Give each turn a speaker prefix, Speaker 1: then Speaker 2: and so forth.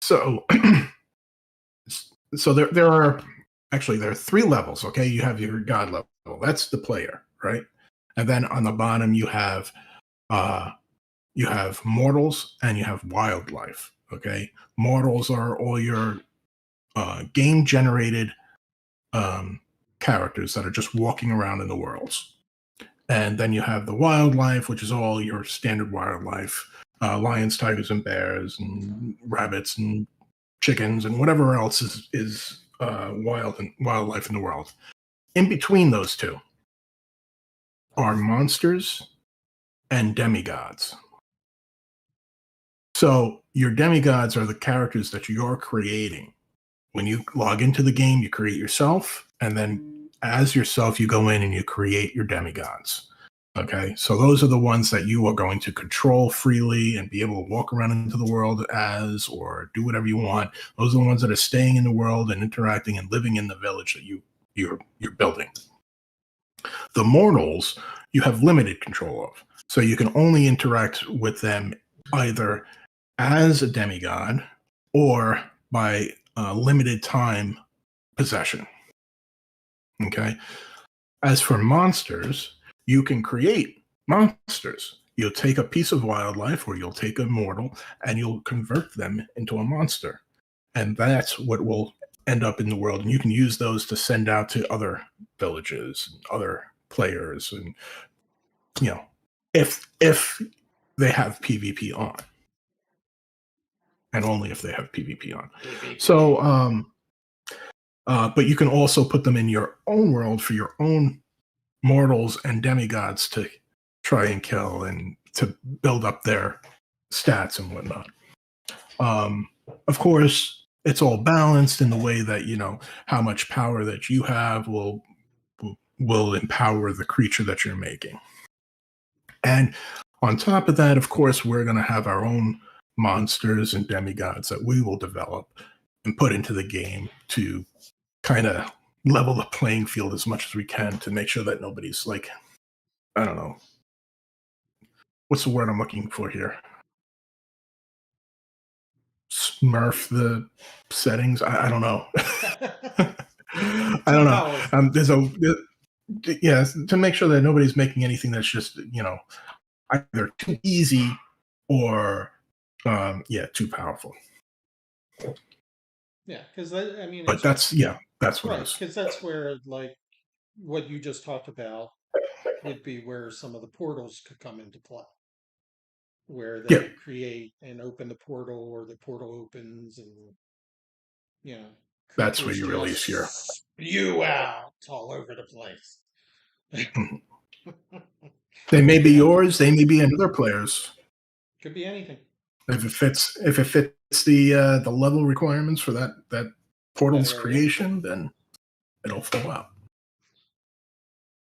Speaker 1: So, so there are three levels. Okay, you have your god level. That's the player, right? And then on the bottom uh, you have mortals and you have wildlife. Okay, mortals are all your game generated um, characters that are just walking around in the worlds. And then you have the wildlife, which is all your standard wildlife, lions, tigers, and bears, and rabbits, and chickens, and whatever else is wildlife in the world. In between those two are monsters and demigods. So your demigods are the characters that you're creating. When you log into the game, you create yourself, and then as yourself, you go in and you create your demigods. Okay, so those are the ones that you are going to control freely and be able to walk around into the world as, or do whatever you want. Those are the ones that are staying in the world and interacting and living in the village that you're building. The mortals you have limited control of, so you can only interact with them either as a demigod or by limited time possession. Okay. As for monsters, you can create monsters. You'll take a piece of wildlife or you'll take a mortal and you'll convert them into a monster. And that's what will end up in the world. And you can use those to send out to other villages, other players, and if they have PvP on. And only if they have PvP on. So but you can also put them in your own world for your own mortals and demigods to try and kill and to build up their stats and whatnot. Of course, it's all balanced in the way that how much power that you have will empower the creature that you're making. And on top of that, of course, we're going to have our own monsters and demigods that we will develop and put into the game to kind of level the playing field as much as we can to make sure that nobody's like, I don't know, what's the word I'm looking for here? Smurf the settings. I don't know. I don't know. Yes, to make sure that nobody's making anything that's just either too easy or too powerful.
Speaker 2: Yeah, because I mean,
Speaker 1: but that's what
Speaker 2: right,
Speaker 1: it is.
Speaker 2: because that's where like what you just talked about would be where some of the portals could come into play, where they create and open the portal, or the portal opens, and
Speaker 1: that's where you release your
Speaker 2: spew out all over the place.
Speaker 1: They may be yours. They may be another player's.
Speaker 2: Could be anything.
Speaker 1: If it fits the level requirements for that portal's creation, then it'll fall out.